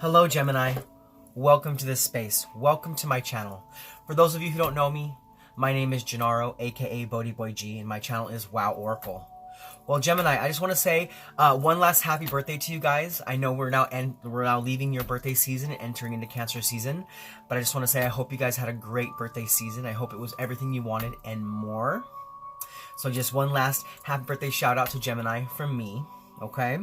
Hello Gemini, welcome to this space, welcome to my channel. For those of you who don't know me, my name is Gennaro, aka BhodiBoy G, and my channel is Wow Oracle. Well Gemini, I just want to say one last happy birthday to you guys. I know we're now leaving your birthday season and entering into Cancer season, but I just want to say I hope you guys had a great birthday season. I hope it was everything you wanted and more. So just one last happy birthday shout out to Gemini from me, okay?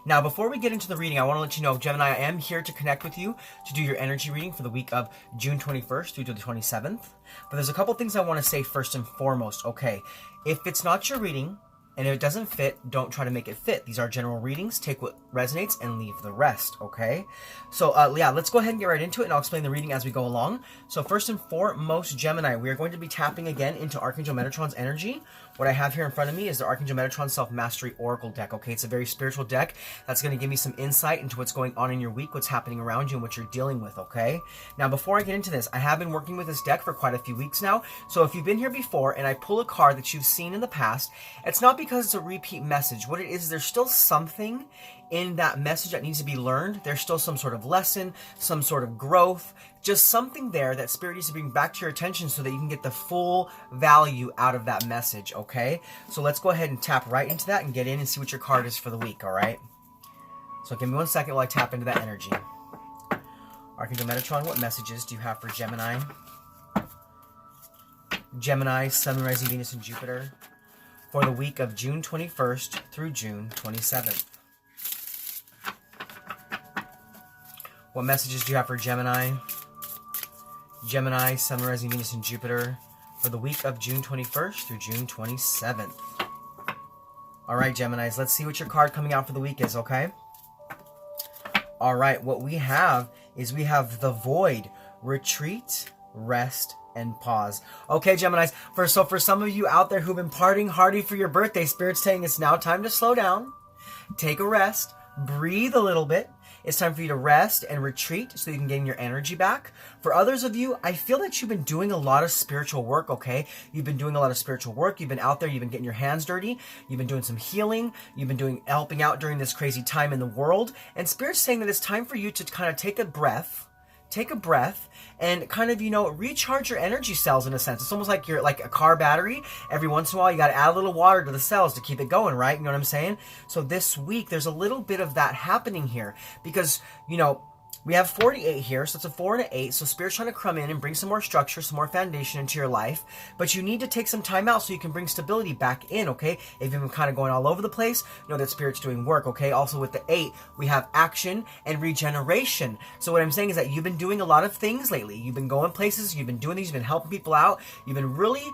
Now, before we get into the reading, I want to let you know, Gemini, I am here to connect with you to do your energy reading for the week of June 21st through to the 27th. But there's a couple things I want to say first and foremost, okay? If it's not your reading, and if it doesn't fit, don't try to make it fit. These are general readings. Take what resonates and leave the rest, okay? So, yeah, let's go ahead and get right into it, and I'll explain the reading as we go along. So, first and foremost, Gemini, we are going to be tapping again into Archangel Metatron's energy. What I have here in front of me is the Archangel Metatron Self-Mastery Oracle deck, okay? It's a very spiritual deck that's going to give me some insight into what's going on in your week, what's happening around you, and what you're dealing with, okay? Now, before I get into this, I have been working with this deck for quite a few weeks now, so if you've been here before and I pull a card that you've seen in the past, it's not because it's a repeat message. What it is, there's still something in that message that needs to be learned. There's still some sort of lesson, some sort of growth, just something there that Spirit needs to bring back to your attention so that you can get the full value out of that message, okay? So let's go ahead and tap right into that and get in and see what your card is for the week, all right? So give me 1 second while I tap into that energy. Archangel Metatron, what messages do you have for Gemini? Gemini, Sun, Rising, Venus, and Jupiter for the week of June 21st through June 27th. What messages do you have for Gemini? Gemini, Sun, Rising, Venus, and Jupiter for the week of June 21st through June 27th. All right, Geminis, let's see what your card coming out for the week is, okay? All right, what we have is we have the Void, Retreat, Rest, and Pause. Okay, Geminis, for some of you out there who've been partying hardy for your birthday, Spirit's saying it's now time to slow down, take a rest, breathe a little bit. It's time for you to rest and retreat so you can gain your energy back. For others of you, I feel that you've been doing a lot of spiritual work, okay? You've been doing a lot of spiritual work. You've been out there. You've been getting your hands dirty. You've been doing some healing. You've been helping out during this crazy time in the world. And Spirit's saying that it's time for you to kind of take a breath, and kind of, recharge your energy cells in a sense. It's almost like you're like a car battery. Every once in a while, you got to add a little water to the cells to keep it going, right? You know what I'm saying? So this week, there's a little bit of that happening here because, we have 48 here, so it's a 4 and an 8. So Spirit's trying to come in and bring some more structure, some more foundation into your life. But you need to take some time out so you can bring stability back in, okay? If you've been kind of going all over the place, know that Spirit's doing work, okay? Also with the 8, we have action and regeneration. So what I'm saying is that you've been doing a lot of things lately. You've been going places, you've been doing these, you've been helping people out. You've been really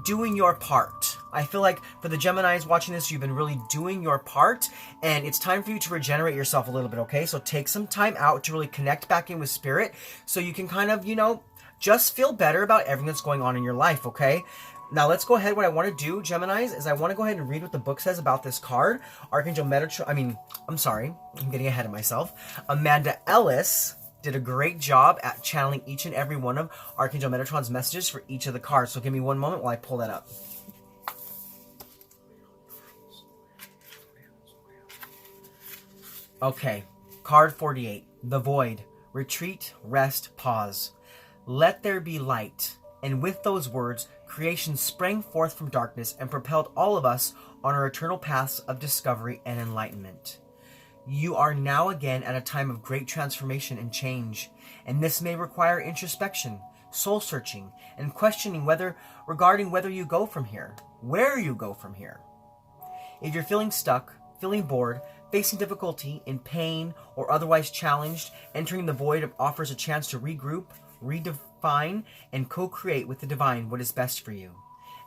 doing your part. I feel like for the Geminis watching this, you've been really doing your part, and it's time for you to regenerate yourself a little bit, okay? So take some time out to really connect back in with Spirit so you can kind of, just feel better about everything that's going on in your life, okay? Now, let's go ahead. What I want to do, Geminis, is I want to go ahead and read what the book says about this card. Archangel Metatron, I'm getting ahead of myself. Amanda Ellis did a great job at channeling each and every one of Archangel Metatron's messages for each of the cards. So give me one moment while I pull that up. Okay, card 48, the Void, Retreat, Rest, Pause. Let there be light. And with those words, creation sprang forth from darkness and propelled all of us on our eternal paths of discovery and enlightenment. You are now again at a time of great transformation and change, and this may require introspection, soul-searching, and questioning regarding whether you go from here, where you go from here. If you're feeling stuck, feeling bored, facing difficulty, in pain, or otherwise challenged, entering the void offers a chance to regroup, redefine, and co-create with the divine what is best for you,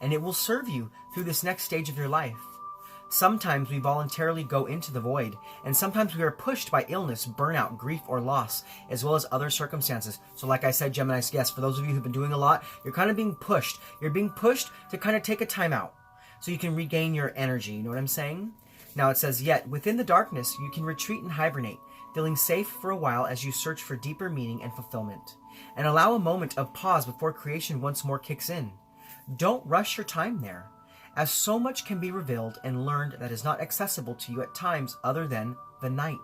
and it will serve you through this next stage of your life. Sometimes we voluntarily go into the void, and sometimes we are pushed by illness, burnout, grief, or loss, as well as other circumstances. So like I said, Geminis, yes, for those of you who've been doing a lot, you're kind of being pushed. You're being pushed to kind of take a time out so you can regain your energy. You know what I'm saying? Now it says, yet within the darkness, you can retreat and hibernate, feeling safe for a while as you search for deeper meaning and fulfillment, and allow a moment of pause before creation once more kicks in. Don't rush your time there, as so much can be revealed and learned that is not accessible to you at times other than the night.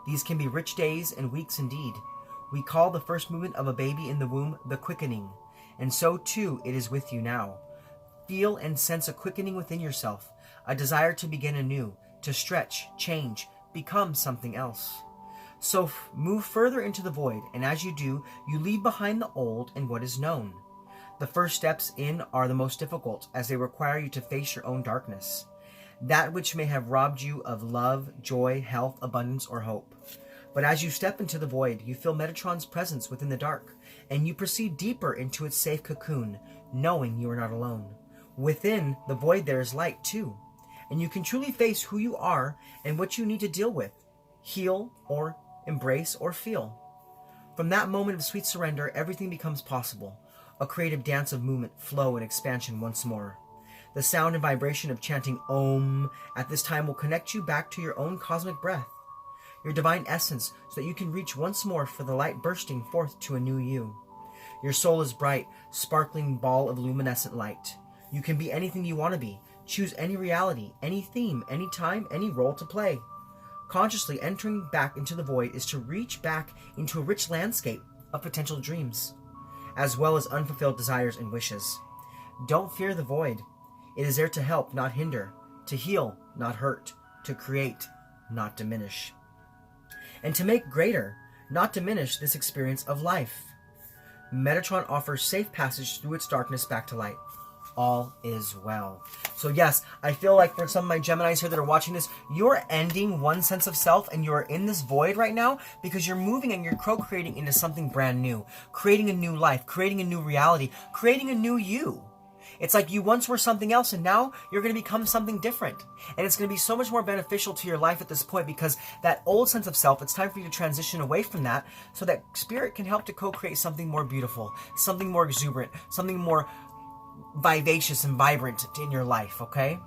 These can be rich days and weeks indeed. We call the first movement of a baby in the womb the quickening, and so too it is with you now. Feel and sense a quickening within yourself, a desire to begin anew, to stretch, change, become something else. So move further into the void, and as you do, you leave behind the old and what is known. The first steps in are the most difficult, as they require you to face your own darkness, that which may have robbed you of love, joy, health, abundance, or hope. But as you step into the void, you feel Metatron's presence within the dark, and you proceed deeper into its safe cocoon, knowing you are not alone. Within the void there is light too, and you can truly face who you are and what you need to deal with, heal, or embrace, or feel. From that moment of sweet surrender, everything becomes possible, a creative dance of movement, flow, and expansion once more. The sound and vibration of chanting Om at this time will connect you back to your own cosmic breath, your divine essence, so that you can reach once more for the light bursting forth to a new you. Your soul is bright, sparkling ball of luminescent light. You can be anything you want to be. Choose any reality, any theme, any time, any role to play. Consciously entering back into the void is to reach back into a rich landscape of potential dreams, as well as unfulfilled desires and wishes. Don't fear the void. It is there to help, not hinder, to heal, not hurt, to create, not diminish, and to make greater, not diminish, this experience of life. Metatron offers safe passage through its darkness back to light. All is well. So yes, I feel like for some of my Geminis here that are watching this, you're ending one sense of self and you're in this void right now because you're moving and you're co-creating into something brand new, creating a new life, creating a new reality, creating a new you. It's like you once were something else and now you're going to become something different. And it's going to be so much more beneficial to your life at this point because that old sense of self, it's time for you to transition away from that so that spirit can help to co-create something more beautiful, something more exuberant, something more vivacious and vibrant in your life, okay?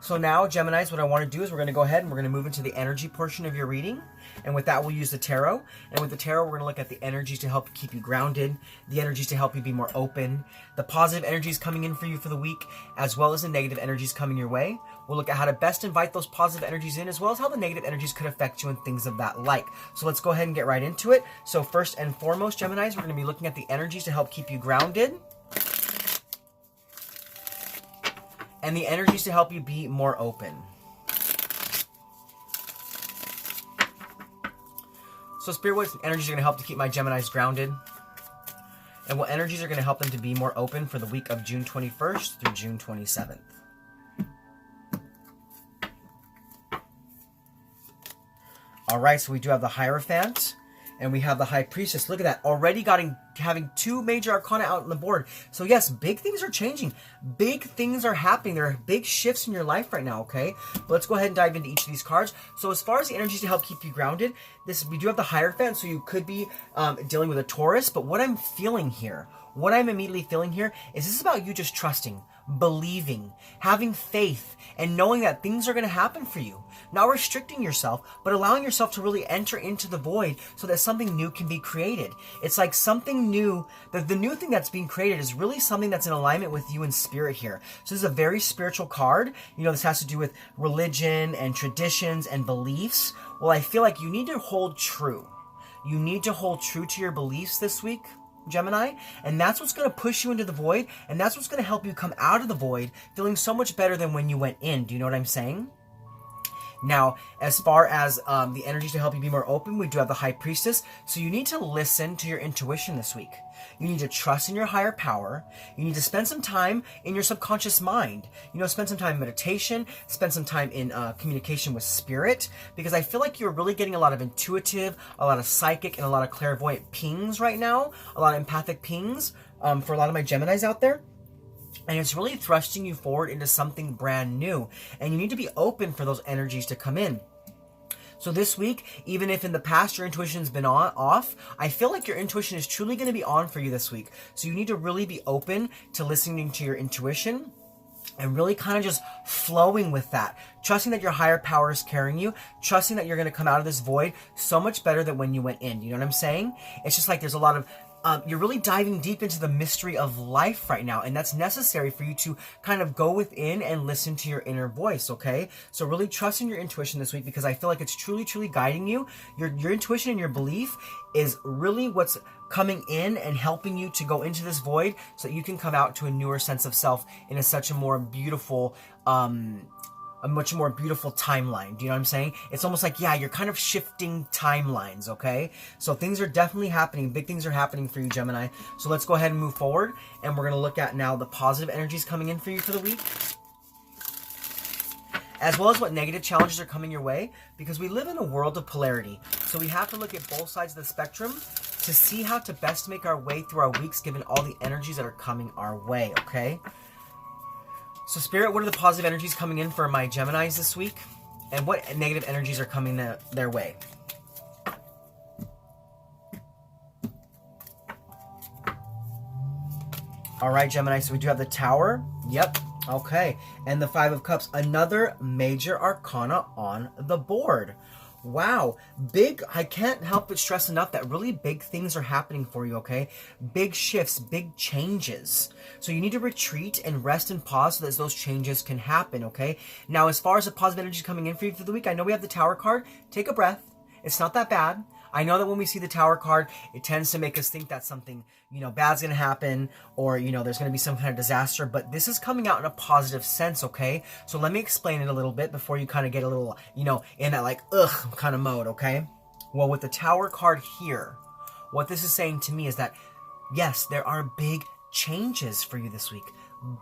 So now, Geminis, what I want to do is we're going to go ahead and we're going to move into the energy portion of your reading. And with that, we'll use the tarot. And with the tarot, we're going to look at the energies to help keep you grounded, the energies to help you be more open, the positive energies coming in for you for the week, as well as the negative energies coming your way. We'll look at how to best invite those positive energies in, as well as how the negative energies could affect you and things of that like. So let's go ahead and get right into it. So first and foremost, Geminis, we're going to be looking at the energies to help keep you grounded, and the energies to help you be more open. So Spirit, what energies are going to help to keep my Geminis grounded? And what energies are going to help them to be more open for the week of June 21st through June 27th? Alright, so we do have the Hierophant, and we have the High Priestess. Look at that, already having two major arcana out on the board. So yes, big things are changing. Big things are happening. There are big shifts in your life right now, okay? But let's go ahead and dive into each of these cards. So as far as the energies to help keep you grounded, we do have the Hierophant, so you could be dealing with a Taurus. But what I'm feeling here, what I'm immediately feeling here, is this is about you just trusting, believing, having faith, and knowing that things are going to happen for you. Not restricting yourself, but allowing yourself to really enter into the void so that something new can be created. It's like something new, the new thing that's being created is really something that's in alignment with you in spirit here. So this is a very spiritual card. You know, this has to do with religion and traditions and beliefs. Well, I feel like you need to hold true. You need to hold true to your beliefs this week, Gemini, and that's what's going to push you into the void, and that's what's going to help you come out of the void feeling so much better than when you went in. Do you know what I'm saying? Now, as far as the energies to help you be more open, we do have the High Priestess. So you need to listen to your intuition this week. You need to trust in your higher power. You need to spend some time in your subconscious mind. You know, spend some time in meditation, spend some time in communication with spirit, because I feel like you're really getting a lot of intuitive, a lot of psychic, and a lot of clairvoyant pings right now, a lot of empathic pings for a lot of my Geminis out there. And it's really thrusting you forward into something brand new. And you need to be open for those energies to come in. So this week, even if in the past your intuition's been off, I feel like your intuition is truly going to be on for you this week. So you need to really be open to listening to your intuition and really kind of just flowing with that. Trusting that your higher power is carrying you. Trusting that you're going to come out of this void so much better than when you went in. You know what I'm saying? It's just like there's a lot of you're really diving deep into the mystery of life right now, and that's necessary for you to kind of go within and listen to your inner voice, okay? So really trust in your intuition this week, because I feel like it's truly, truly guiding you. Your intuition and your belief is really what's coming in and helping you to go into this void so that you can come out to a newer sense of self in such a more beautiful, a much more beautiful timeline. Do you know what I'm saying? It's almost like, yeah, you're kind of shifting timelines, okay? So things are definitely happening. Big things are happening for you, Gemini. So let's go ahead and move forward. And we're going to look at now the positive energies coming in for you for the week, as well as what negative challenges are coming your way, because we live in a world of polarity. So we have to look at both sides of the spectrum to see how to best make our way through our weeks, given all the energies that are coming our way, okay? So Spirit, what are the positive energies coming in for my Geminis this week? And what negative energies are coming their way? All right, Gemini, so we do have the Tower. Yep. Okay. And the Five of Cups. Another major arcana on the board. Wow, big, I can't help but stress enough that really big things are happening for you, okay? Big shifts, big changes. So you need to retreat and rest and pause so that those changes can happen, okay? Now, as far as the positive energy coming in for you for the week, I know we have the Tower card. Take a breath. It's not that bad. I know that when we see the Tower card, it tends to make us think that something, bad's going to happen, or, there's going to be some kind of disaster, but this is coming out in a positive sense, okay? So let me explain it a little bit before you kind of get a little, in that like, ugh kind of mode, okay? Well, with the Tower card here, what this is saying to me is that, yes, there are big changes for you this week.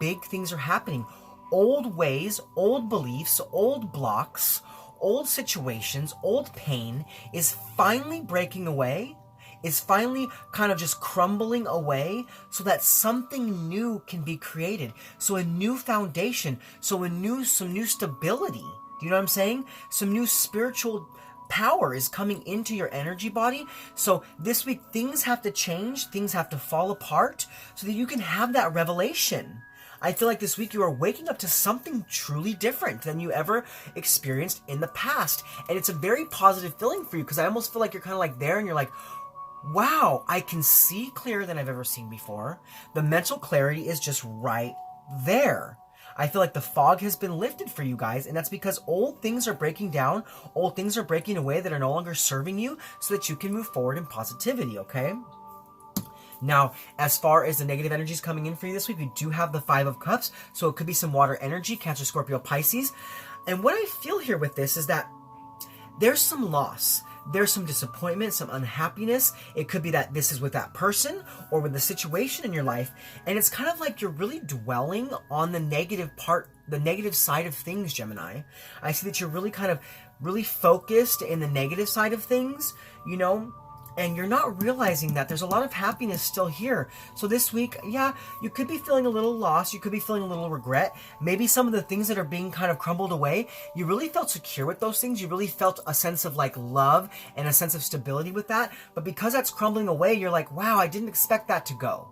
Big things are happening. Old ways, old beliefs, old blocks, old situations, old pain is finally breaking away, is finally kind of just crumbling away so that something new can be created. So a new foundation, so some new stability. Do you know what I'm saying? Some new spiritual power is coming into your energy body. So this week, things have to change, things have to fall apart so that you can have that revelation. I feel like this week you are waking up to something truly different than you ever experienced in the past. And it's a very positive feeling for you, because I almost feel like you're kind of like there and you're like, wow, I can see clearer than I've ever seen before. The mental clarity is just right there. I feel like the fog has been lifted for you guys, and that's because old things are breaking down, old things are breaking away that are no longer serving you so that you can move forward in positivity, okay? Now, as far as the negative energies coming in for you this week, we do have the Five of Cups. So it could be some water energy, Cancer, Scorpio, Pisces. And what I feel here with this is that there's some loss. There's some disappointment, some unhappiness. It could be that this is with that person or with the situation in your life. And it's kind of like you're really dwelling on the negative part, the negative side of things, Gemini. I see that you're really focused in the negative side of things, and you're not realizing that there's a lot of happiness still here. So this week, yeah, you could be feeling a little lost. You could be feeling a little regret. Maybe some of the things that are being kind of crumbled away, you really felt secure with those things. You really felt a sense of like love and a sense of stability with that. But because that's crumbling away, you're like, wow, I didn't expect that to go.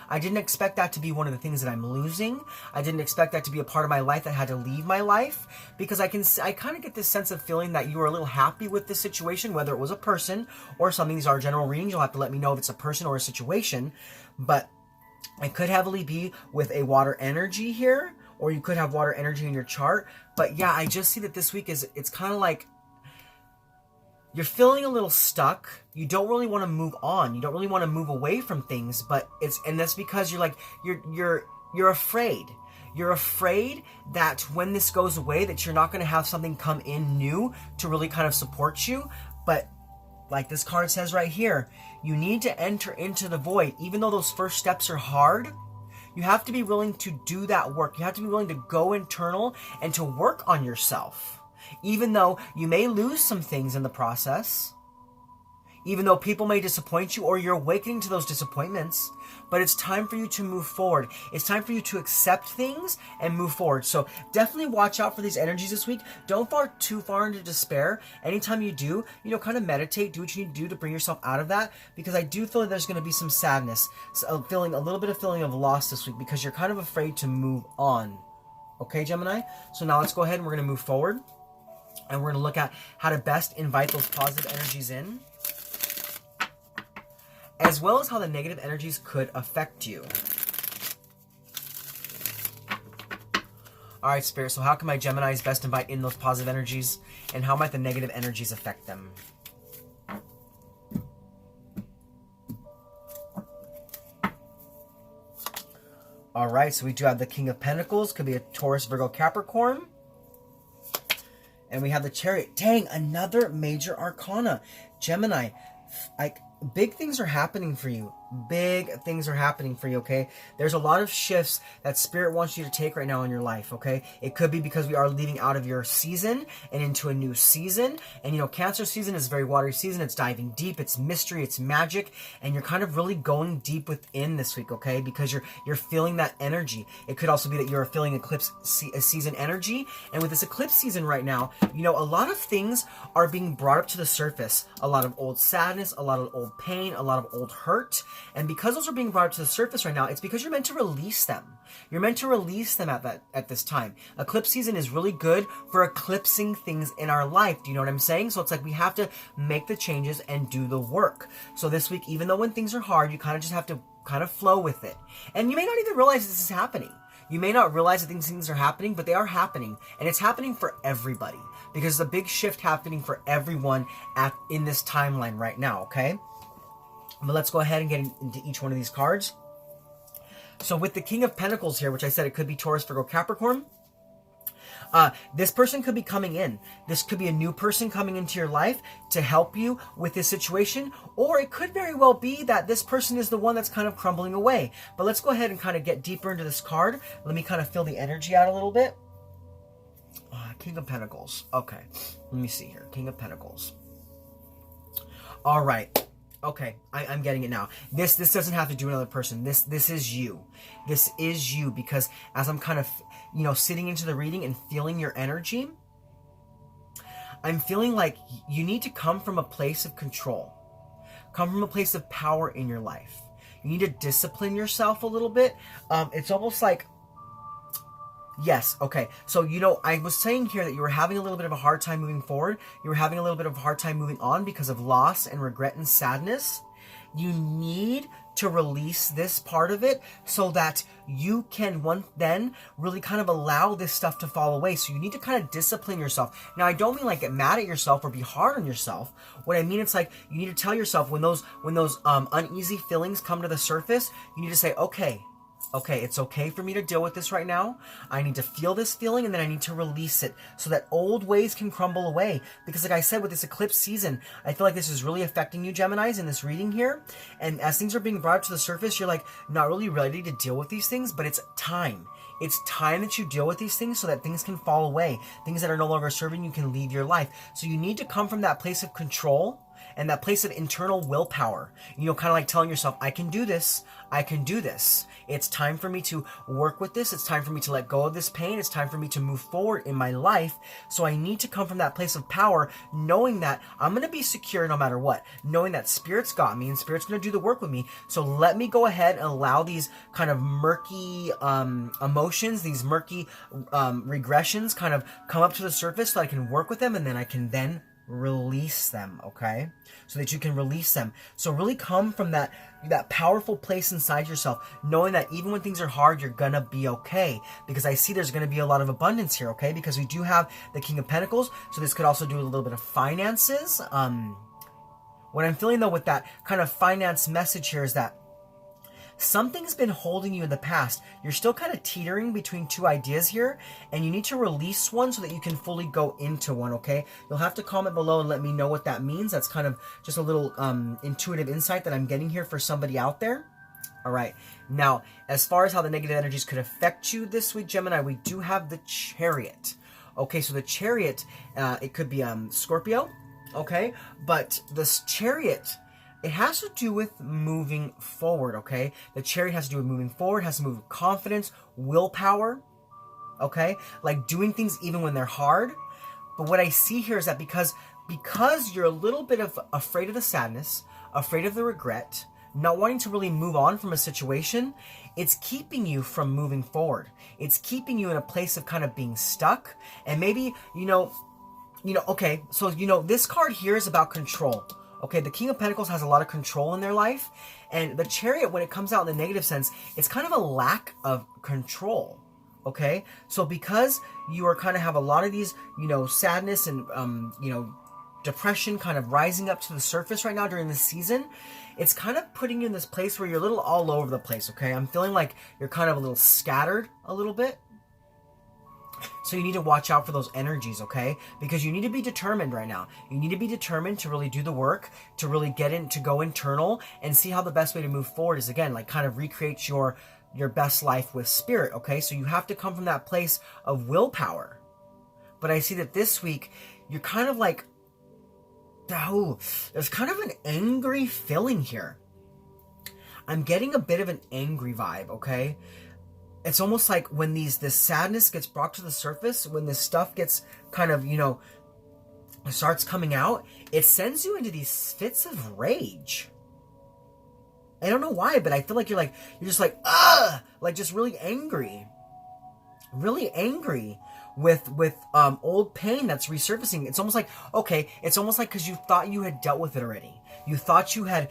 I didn't expect that to be one of the things that I'm losing. I didn't expect that to be a part of my life that had to leave my life, because I kind of get this sense of feeling that you were a little happy with the situation, whether it was a person or something. These are general readings. You'll have to let me know if it's a person or a situation, but it could heavily be with a water energy here, or you could have water energy in your chart. But yeah, I just see that this week it's kind of like you're feeling a little stuck. You don't really want to move on. You don't really want to move away from things, but and that's because you're afraid. You're afraid that when this goes away, that you're not going to have something come in new to really kind of support you. But like this card says right here, you need to enter into the void. Even though those first steps are hard, you have to be willing to do that work. You have to be willing to go internal and to work on yourself. Even though you may lose some things in the process, even though people may disappoint you or you're awakening to those disappointments, but it's time for you to move forward. It's time for you to accept things and move forward. So definitely watch out for these energies this week. Don't fall too far into despair. Anytime you do, kind of meditate, do what you need to do to bring yourself out of that, because I do feel like there's going to be some sadness, a little bit of feeling of loss this week, because you're kind of afraid to move on. Okay, Gemini? So now let's go ahead and we're going to move forward. And we're going to look at how to best invite those positive energies in. as well as how the negative energies could affect you. All right, Spirit, so how can my Geminis best invite in those positive energies, and how might the negative energies affect them? All right, so we do have the King of Pentacles, could be a Taurus, Virgo, Capricorn. And we have the Chariot. Dang, another major arcana. Gemini, like, big things are happening for you. Big things are happening for you, okay? There's a lot of shifts that Spirit wants you to take right now in your life, okay? It could be because we are leaving out of your season and into a new season. And, you know, Cancer season is a very watery season. It's diving deep. It's mystery. It's magic. And you're kind of really going deep within this week, okay? Because you're feeling that energy. It could also be that you're feeling eclipse season energy. And with this eclipse season right now, you know, a lot of things are being brought up to the surface. A lot of old sadness, a lot of old pain, a lot of old hurt. And because those are being brought up to the surface right now, it's because you're meant to release them. You're meant to release them at this time. Eclipse season is really good for eclipsing things in our life. Do you know what I'm saying? So it's like we have to make the changes and do the work. So this week, even though when things are hard, you kind of just have to kind of flow with it. And you may not even realize this is happening. You may not realize that these things are happening, but they are happening. And it's happening for everybody. Because there's a big shift happening for everyone in this timeline right now, okay? But let's go ahead and get into each one of these cards. So with the King of Pentacles here, which I said it could be Taurus, Virgo, Capricorn. This person could be coming in. This could be a new person coming into your life to help you with this situation. Or it could very well be that this person is the one that's kind of crumbling away. But let's go ahead and kind of get deeper into this card. Let me kind of fill the energy out a little bit. King of Pentacles. Okay, let me see here. King of Pentacles. All right. Okay, I'm getting it now. This doesn't have to do another person. This is you. This is you, because as I'm kind of, you know, sitting into the reading and feeling your energy, I'm feeling like you need to come from a place of control. Come from a place of power in your life. You need to discipline yourself a little bit. It's almost like, yes, okay. So, you know, I was saying here that you were having a little bit of a hard time moving forward. You were having a little bit of a hard time moving on because of loss and regret and sadness. You need to release this part of it so that you can then really kind of allow this stuff to fall away. So you need to kind of discipline yourself. Now, I don't mean like get mad at yourself or be hard on yourself. What I mean, it's like you need to tell yourself when those uneasy feelings come to the surface, you need to say, okay, it's okay for me to deal with this right now. I need to feel this feeling, and then I need to release it so that old ways can crumble away. Because like I said, with this eclipse season, I feel like this is really affecting you, Geminis, in this reading here. And as things are being brought up to the surface, you're like not really ready to deal with these things, but it's time. It's time that you deal with these things so that things can fall away. Things that are no longer serving you can leave your life. So you need to come from that place of control and that place of internal willpower. You know, kind of like telling yourself, I can do this. I can do this. It's time for me to work with this. It's time for me to let go of this pain. It's time for me to move forward in my life. So I need to come from that place of power, knowing that I'm going to be secure no matter what, knowing that Spirit's got me and Spirit's going to do the work with me. So let me go ahead and allow these kind of murky emotions, these murky regressions kind of come up to the surface so I can work with them, and then I can then release them, okay? So that you can release them. So really come from that powerful place inside yourself, knowing that even when things are hard, you're gonna be okay. Because I see there's gonna be a lot of abundance here, okay? Because we do have the King of Pentacles, so this could also do a little bit of finances. What I'm feeling though with that kind of finance message here is that something's been holding you in the past. You're still kind of teetering between two ideas here, and you need to release one so that you can fully go into one, okay? You'll have to comment below and let me know what that means. That's kind of just a little intuitive insight that I'm getting here for somebody out there. All right. Now, as far as how the negative energies could affect you this week, Gemini, we do have the Chariot. Okay, so the Chariot, it could be Scorpio, okay? But this Chariot, it has to do with moving forward, okay? The Chariot has to do with moving forward, has to move with confidence, willpower, okay? Like doing things even when they're hard. But what I see here is that because you're a little bit afraid of the sadness, afraid of the regret, not wanting to really move on from a situation, it's keeping you from moving forward. It's keeping you in a place of kind of being stuck. And maybe, okay, so, this card here is about control. Okay, the King of Pentacles has a lot of control in their life. And the Chariot, when it comes out in the negative sense, it's kind of a lack of control. Okay, so because you are kind of have a lot of these, you know, sadness and, you know, depression kind of rising up to the surface right now during this season, it's kind of putting you in this place where you're a little all over the place, okay? I'm feeling like you're kind of a little scattered a little bit. So you need to watch out for those energies, okay? Because you need to be determined right now. You need to be determined to really do the work, to really get in, to go internal and see how the best way to move forward is, again, like kind of recreate your best life with spirit, okay? So you have to come from that place of willpower. But I see that this week, you're kind of like, oh, there's kind of an angry feeling here. I'm getting a bit of an angry vibe, okay? It's almost like when this sadness gets brought to the surface, when this stuff gets kind of, you know, starts coming out, it sends you into these fits of rage. I don't know why, but I feel like you're just like, ugh, like just really angry with old pain that's resurfacing. It's almost like, okay, it's almost like because you thought you had dealt with it already. You thought you had,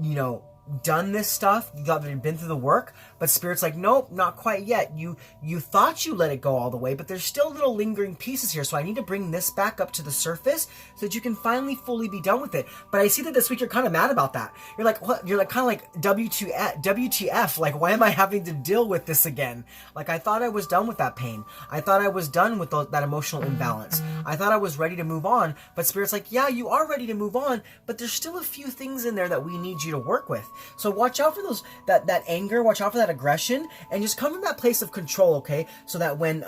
you know, done this stuff, you thought that you'd been through the work, but Spirit's like, nope, not quite yet. You thought you let it go all the way, but there's still little lingering pieces here, so I need to bring this back up to the surface so that you can finally fully be done with it. But I see that this week you're kind of mad about that. You're like, what? You're like kind of like WTF, like, why am I having to deal with this again? Like, I thought I was done with that pain. I thought I was done with that emotional imbalance. I thought I was ready to move on, but Spirit's like, yeah, you are ready to move on, but there's still a few things in there that we need you to work with. So watch out for that anger, watch out for that aggression, and just come from that place of control, okay? So that when,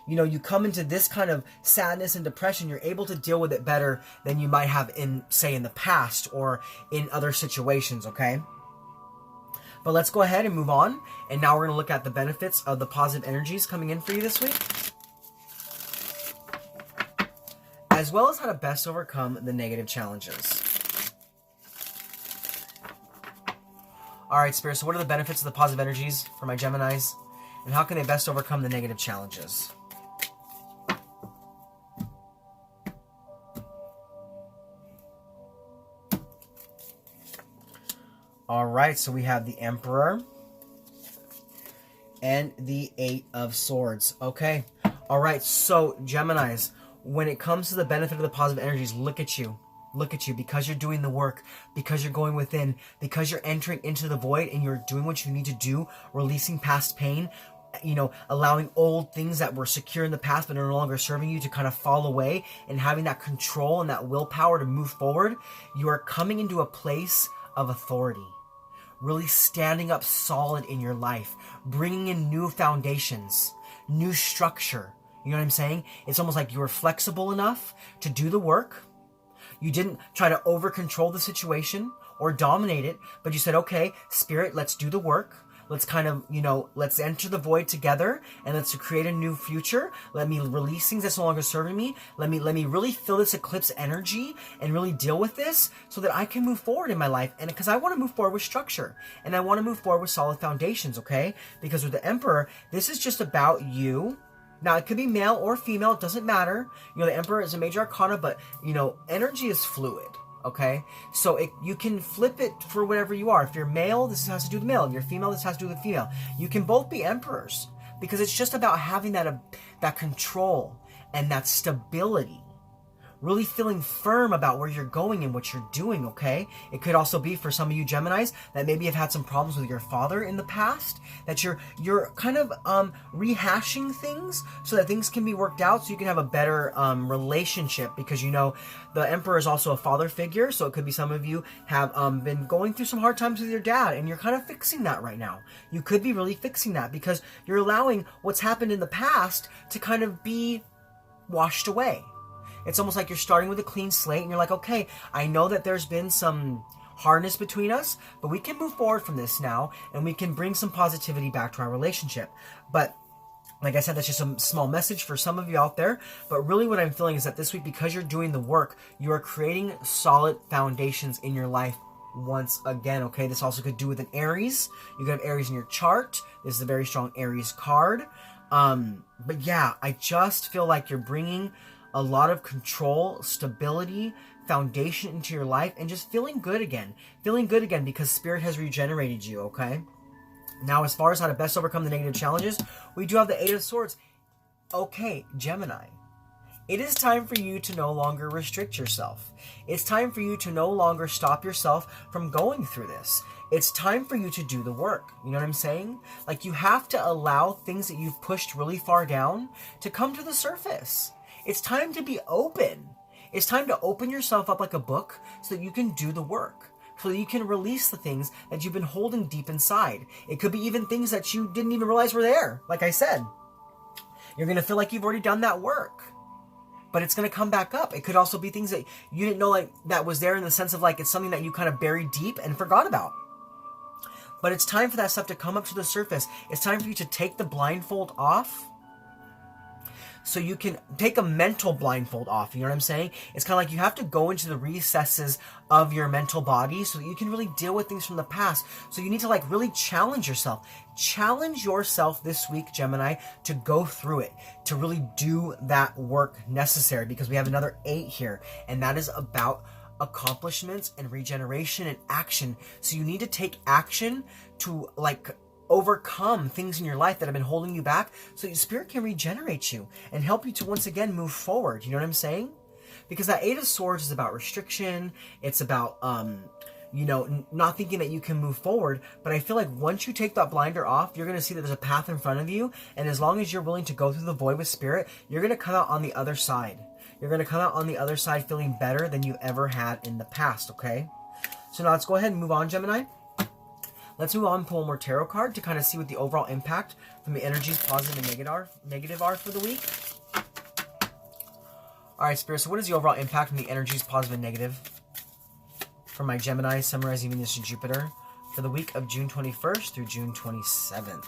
you know, you come into this kind of sadness and depression, you're able to deal with it better than you might have in the past or in other situations, okay? But let's go ahead and move on. And now we're going to look at the benefits of the positive energies coming in for you this week, as well as how to best overcome the negative challenges. Alright, Spirit, so what are the benefits of the positive energies for my Geminis? And how can they best overcome the negative challenges? Alright, so we have the Emperor and the Eight of Swords. Okay. Alright, so Geminis, when it comes to the benefit of the positive energies, look at you. Look at you, because you're doing the work, because you're going within, because you're entering into the void and you're doing what you need to do, releasing past pain, you know, allowing old things that were secure in the past but are no longer serving you to kind of fall away, and having that control and that willpower to move forward. You are coming into a place of authority, really standing up solid in your life, bringing in new foundations, new structure. You know what I'm saying? It's almost like you were flexible enough to do the work. You didn't try to over-control the situation or dominate it, but you said, okay, Spirit, let's do the work. Let's kind of, you know, let's enter the void together and let's create a new future. Let me release things that's no longer serving me. Let me really feel this eclipse energy and really deal with this so that I can move forward in my life. And because I want to move forward with structure and I want to move forward with solid foundations, okay? Because with the Emperor, this is just about you. Now, it could be male or female. It doesn't matter. You know, the Emperor is a major arcana, but, you know, energy is fluid, okay? So you can flip it for whatever you are. If you're male, this has to do with male. If you're female, this has to do with female. You can both be emperors because it's just about having that control and that stability. Really feeling firm about where you're going and what you're doing, okay? It could also be for some of you Geminis that maybe have had some problems with your father in the past, that you're kind of rehashing things so that things can be worked out so you can have a better relationship, because you know the Emperor is also a father figure, so it could be some of you have been going through some hard times with your dad and you're kind of fixing that right now. You could be really fixing that because you're allowing what's happened in the past to kind of be washed away. It's almost like you're starting with a clean slate and you're like, okay, I know that there's been some hardness between us, but we can move forward from this now and we can bring some positivity back to our relationship. But like I said, that's just a small message for some of you out there. But really what I'm feeling is that this week, because you're doing the work, you are creating solid foundations in your life once again, okay? This also could do with an Aries. You could have Aries in your chart. This is a very strong Aries card. But yeah, I just feel like you're bringing a lot of control, stability, foundation into your life and just feeling good again. Feeling good again because Spirit has regenerated you, okay? Now, as far as how to best overcome the negative challenges, we do have the Eight of Swords. Okay, Gemini. It is time for you to no longer restrict yourself. It's time for you to no longer stop yourself from going through this. It's time for you to do the work. You know what I'm saying? Like, you have to allow things that you've pushed really far down to come to the surface. It's time to be open. It's time to open yourself up like a book so that you can do the work. So that you can release the things that you've been holding deep inside. It could be even things that you didn't even realize were there. Like I said, you're going to feel like you've already done that work, but it's going to come back up. It could also be things that you didn't know like that was there, in the sense of like it's something that you kind of buried deep and forgot about. But it's time for that stuff to come up to the surface. It's time for you to take the blindfold off, so you can take a mental blindfold off. You know what I'm saying? It's kind of like you have to go into the recesses of your mental body so that you can really deal with things from the past. So you need to like really challenge yourself. Challenge yourself this week, Gemini, to go through it, to really do that work necessary, because we have another 8 here, and that is about accomplishments and regeneration and action. So you need to take action to like overcome things in your life that have been holding you back, so your Spirit can regenerate you and help you to once again move forward. You know what I'm saying? Because that Eight of Swords is about restriction. It's about, you know, not thinking that you can move forward. But I feel like once you take that blinder off, you're going to see that there's a path in front of you. And as long as you're willing to go through the void with Spirit, you're going to come out on the other side. You're going to come out on the other side feeling better than you ever had in the past, okay? So now let's go ahead and move on, Gemini. Let's move on and pull one more tarot card to kind of see what the overall impact from the energies, positive and negative are for the week. All right, Spirit, so what is the overall impact from the energies, positive and negative, for my Gemini, Sun, Rising, Venus, and Jupiter for the week of June 21st through June 27th?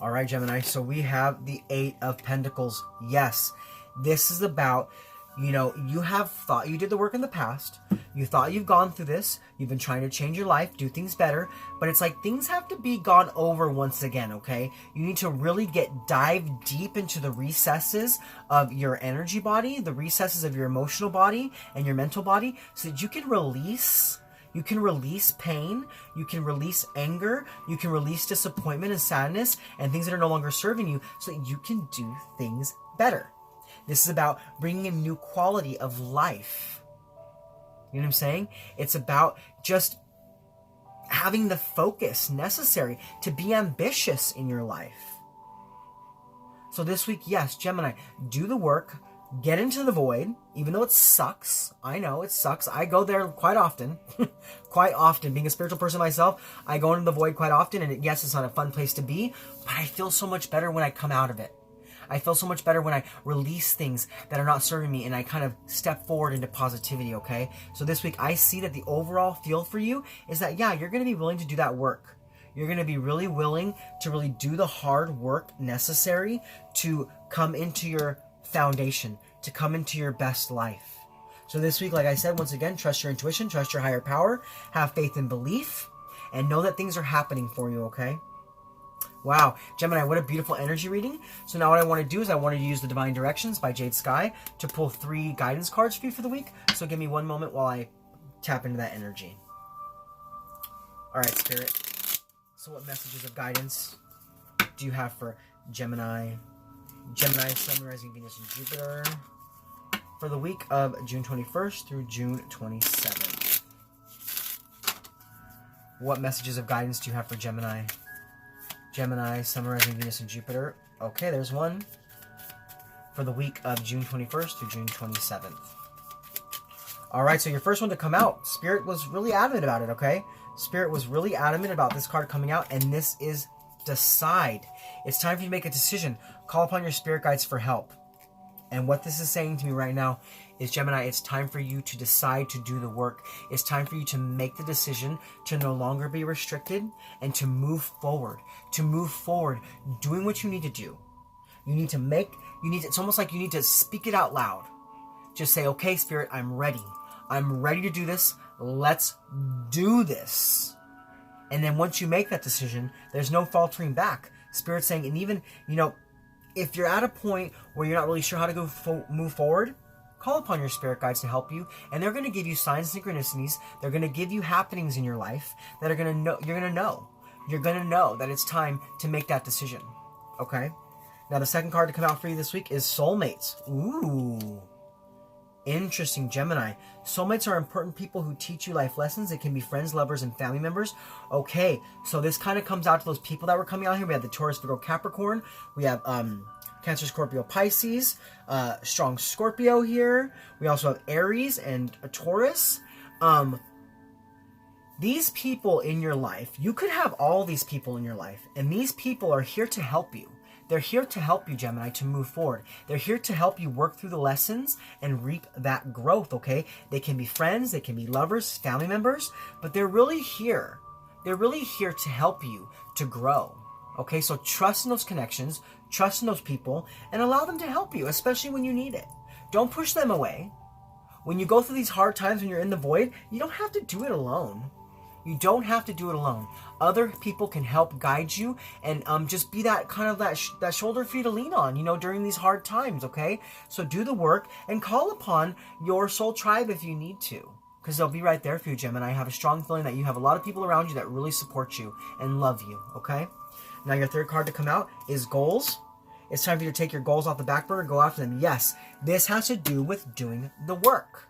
All right, Gemini, so we have the Eight of Pentacles. Yes, this is about, you know, you have thought you did the work in the past. You thought you've gone through this. You've been trying to change your life, do things better. But it's like things have to be gone over once again, okay? You need to really dive deep into the recesses of your energy body, the recesses of your emotional body and your mental body, so that you can release. You can release pain. You can release anger. You can release disappointment and sadness and things that are no longer serving you, so that you can do things better. This is about bringing a new quality of life. You know what I'm saying? It's about just having the focus necessary to be ambitious in your life. So this week, yes, Gemini, do the work. Get into the void, even though it sucks. I know, it sucks. I go there quite often. Quite often. Being a spiritual person myself, I go into the void quite often, and yes, it's not a fun place to be, but I feel so much better when I come out of it. I feel so much better when I release things that are not serving me and I kind of step forward into positivity, okay? So this week, I see that the overall feel for you is that, yeah, you're going to be willing to do that work. You're going to be really willing to really do the hard work necessary to come into your foundation, to come into your best life. So this week, like I said, once again, trust your intuition, trust your higher power, have faith and belief, and know that things are happening for you, okay? Wow, Gemini, what a beautiful energy reading. So now what I want to do is I want to use the Divine Directions by Jade-Sky to pull 3 guidance cards for you for the week. So give me one moment while I tap into that energy. All right, Spirit. So what messages of guidance do you have for Gemini, Sun, Rising, Venus, and Jupiter for the week of June 21st through June 27th? What messages of guidance do you have for Gemini, Sun, Rising, Venus, and Jupiter? Okay, there's one for the week of June 21st through June 27th. All right, so your first one to come out, Spirit was really adamant about it, okay? Spirit was really adamant about this card coming out, and this is decide. It's time for you to make a decision. Call upon your spirit guides for help. And what this is saying to me right now is, Gemini, it's time for you to decide to do the work. It's time for you to make the decision to no longer be restricted and to move forward. To move forward, doing what you need to do. It's almost like you need to speak it out loud. Just say, okay, Spirit, I'm ready. I'm ready to do this. Let's do this. And then once you make that decision, there's no faltering back. Spirit's saying, and even, if you're at a point where you're not really sure how to move forward, call upon your spirit guides to help you, and they're going to give you signs and synchronicities. They're going to give you happenings in your life that are going to know. You're going to know that it's time to make that decision. Okay? Now, the second card to come out for you this week is Soulmates. Ooh. Interesting, Gemini. Soulmates are important people who teach you life lessons. It can be friends, lovers, and family members. Okay, so this kind of comes out to those people that were coming out here. We have the Taurus, Virgo, Capricorn. We have Cancer, Scorpio, Pisces. Strong Scorpio here. We also have Aries and a Taurus. These people in your life, you could have all these people in your life, and these people are here to help you. They're here to help you, Gemini, to move forward. They're here to help you work through the lessons and reap that growth, okay? They can be friends, they can be lovers, family members, but they're really here. They're really here to help you to grow, okay? So trust in those connections, trust in those people, and allow them to help you, especially when you need it. Don't push them away. When you go through these hard times, when you're in the void, you don't have to do it alone. You don't have to do it alone. Other people can help guide you and just be that kind of that shoulder for you to lean on, you know, during these hard times, okay? So do the work and call upon your soul tribe if you need to, because they'll be right there for you, Gemini. I have a strong feeling that you have a lot of people around you that really support you and love you, okay? Now your third card to come out is Goals. It's time for you to take your goals off the back burner and go after them. Yes, this has to do with doing the work.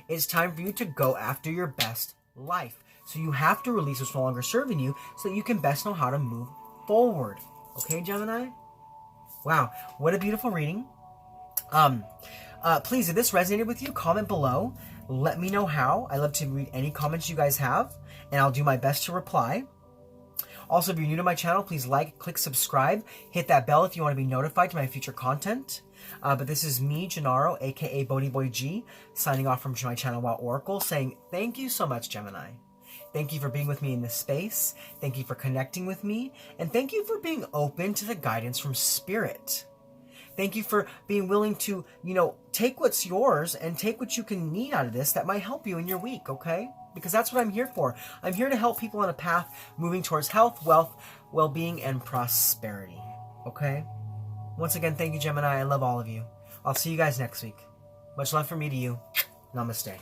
It's time for you to go after your best life. So you have to release what's no longer serving you so that you can best know how to move forward. Okay, Gemini? Wow, what a beautiful reading. Please, if this resonated with you, comment below. Let me know how. I love to read any comments you guys have, and I'll do my best to reply. Also, if you're new to my channel, please like, click subscribe, hit that bell if you want to be notified to my future content. But this is me, Gennaro, aka BhodiBoy G, signing off from my channel, Wow Oracle, saying thank you so much, Gemini. Thank you for being with me in this space. Thank you for connecting with me. And thank you for being open to the guidance from Spirit. Thank you for being willing to, you know, take what's yours and take what you can need out of this that might help you in your week, okay? Because that's what I'm here for. I'm here to help people on a path moving towards health, wealth, well-being, and prosperity, okay? Once again, thank you, Gemini. I love all of you. I'll see you guys next week. Much love from me to you. Namaste.